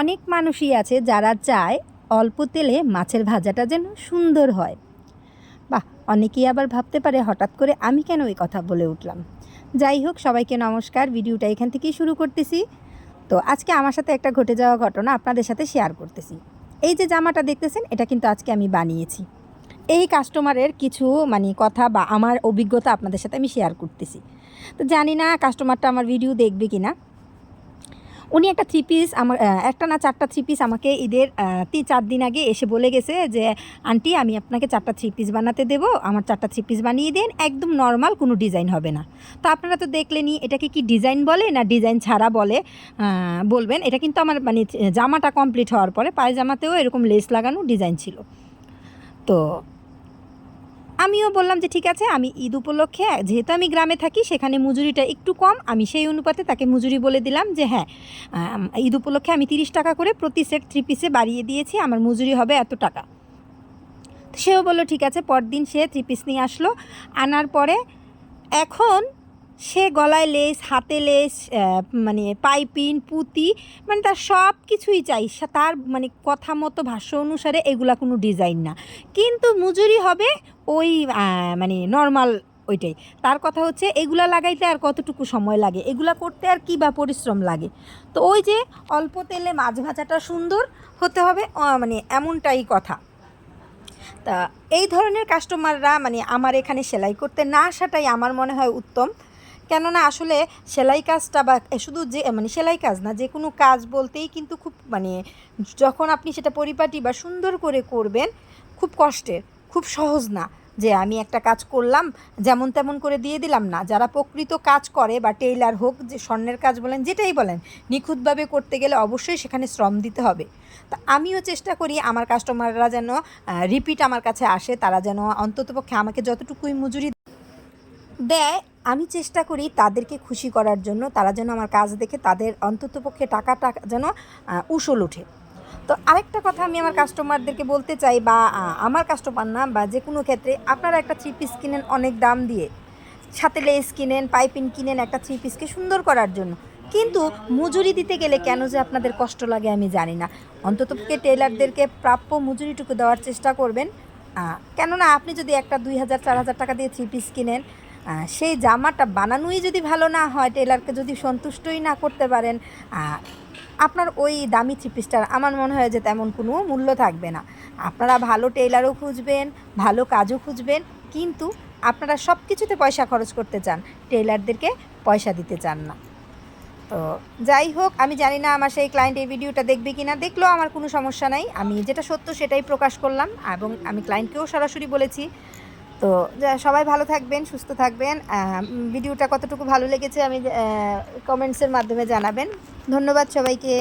অনেক মানুষই আছে যারা চায় অল্প তেলে মাছের ভাজাটা যেন সুন্দর হয়। বাহ, অনেকেই আবার ভাবতে পারে হঠাৎ করে আমি কেন এই কথা বলে উঠলাম। যাই হোক, সবাইকে নমস্কার। ভিডিওটা এখান থেকেই শুরু করতেছি। তো আজকে আমার সাথে একটা ঘটে যাওয়া ঘটনা আপনাদের সাথে শেয়ার করতেছি। এই যে জামাটা দেখতেছেন, এটা কিন্তু আজকে আমি বানিয়েছি। এই কাস্টমারের কিছু কথা বা আমার অভিজ্ঞতা আপনাদের সাথে আমি শেয়ার করতেছি। তো জানি না কাস্টমারটা আমার ভিডিও দেখবে কি না। উনি একটা থ্রি পিস আমার একটা না 4টা থ্রি পিস আমাকে ঈদের 4 দিন আগে এসে বলে গেছে যে, আন্টি আমি আপনাকে 4টা থ্রি পিস বানাতে দেবো, আমার 4টা থ্রি পিস বানিয়ে দিন, একদম নর্মাল, কোনো ডিজাইন হবে না। তো আপনারা তো দেখলেনই, এটাকে কি ডিজাইন বলে না ডিজাইন ছাড়া বলে বলবেন। এটা কিন্তু আমার জামাটা কমপ্লিট হওয়ার পরে পায়জামাতেও এরকম লেস লাগানো ডিজাইন ছিল। তো আমিও বললাম যে ঠিক আছে, আমি ঈদ উপলক্ষে যেহেতু আমি গ্রামে থাকি, সেখানে মজুরিটা একটু কম, আমি সেই অনুপাতে তাকে মজুরি বলে দিলাম যে হ্যাঁ, ঈদ উপলক্ষে আমি 30 টাকা করে প্রতি সেট থ্রি পিসে বাড়িয়ে দিয়েছি, আমার মজুরি হবে এত টাকা। সেও বললো ঠিক আছে। পরদিন সে থ্রি পিস নিয়ে আসলো। আনার পরে এখন সে গলায় লেস, হাতে লেস, পাইপিন, পুঁতি, তার সব কিছুই চাই। তার কথা মতো, ভাষ্য অনুসারে এগুলা কোনো ডিজাইন না, কিন্তু মজুরি হবে ওই নর্মাল ওইটাই। তার কথা হচ্ছে এগুলা লাগাইতে আর কতটুকু সময় লাগে, এগুলা করতে আর কী বা পরিশ্রম লাগে। তো ওই যে অল্প তেলে মাছ ভাজাটা সুন্দর হতে হবে, এমনটাই কথা। তা এই ধরনের কাস্টমাররা আমার এখানে সেলাই করতে না আসাটাই আমার মনে হয় উত্তম। কেননা আসলে সেলাই কাজটা বা শুধু যে সেলাই কাজ না, যে কোনো কাজ বলতেই কিন্তু খুব যখন আপনি সেটা পরিপাটি বা সুন্দর করে করবেন, খুব কষ্টের, খুব সহজ না যে আমি একটা কাজ করলাম যেমন তেমন করে দিয়ে দিলাম। না, যারা প্রকৃত কাজ করে বা টেইলার হোক, যে স্বর্ণের কাজ বলেন, যেটাই বলেন, নিখুঁতভাবে করতে গেলে অবশ্যই সেখানে শ্রম দিতে হবে। তা আমিও চেষ্টা করি আমার কাস্টমাররা যেন রিপিট আমার কাছে আসে, তারা যেন অন্ততপক্ষে আমাকে যতটুকুই মজুরি দেয়, আমি চেষ্টা করি তাদেরকে খুশি করার জন্য। তারা যেন আমার কাজ দেখে তাদের অন্ততপক্ষে টাকাটা যেন উসুল ওঠে। তো আরেকটা কথা আমি আমার কাস্টমারদেরকে বলতে চাই, বা আমার কাস্টমার না, বা যে কোনো ক্ষেত্রে আপনারা একটা থ্রি পিস কিনেন অনেক দাম দিয়ে, সাথে লেস কিনেন, পাইপিং কিনেন একটা থ্রি পিসকে সুন্দর করার জন্য, কিন্তু মজুরি দিতে গেলে কেন যে আপনাদের কষ্ট লাগে আমি জানি না। অন্ততপক্ষে টেলারদেরকে প্রাপ্য মজুরিটুকু দেওয়ার চেষ্টা করবেন। কেননা আপনি যদি একটা 2000 4000 টাকা দিয়ে থ্রি পিস কিনেন, সেই জামাটা বানানোই যদি ভালো না হয়, টেলারকে যদি সন্তুষ্টই না করতে পারেন, আপনার ওই দামি থ্রি পিসটার আমার মনে হয় যে তেমন কোনো মূল্য থাকবে না। আপনারা ভালো টেইলারও খুঁজবেন, ভালো কাজও খুঁজবেন, কিন্তু আপনারা সব কিছুতে পয়সা খরচ করতে চান, টেইলারদেরকে পয়সা দিতে চান না। তো যাই হোক, আমি জানি না আমার সেই ক্লায়েন্ট এই ভিডিওটা দেখবে কি না। দেখলেও আমার কোনো সমস্যা নাই, আমি যেটা সত্য সেটাই প্রকাশ করলাম, এবং আমি ক্লায়েন্টকেও সরাসরি বলেছি। তো সবাই ভালো থাকবেন, সুস্থ থাকবেন। ভিডিওটা কতটুকু ভালো লেগেছে আমি কমেন্টসের মাধ্যমে জানাবেন। ধন্যবাদ সবাইকে।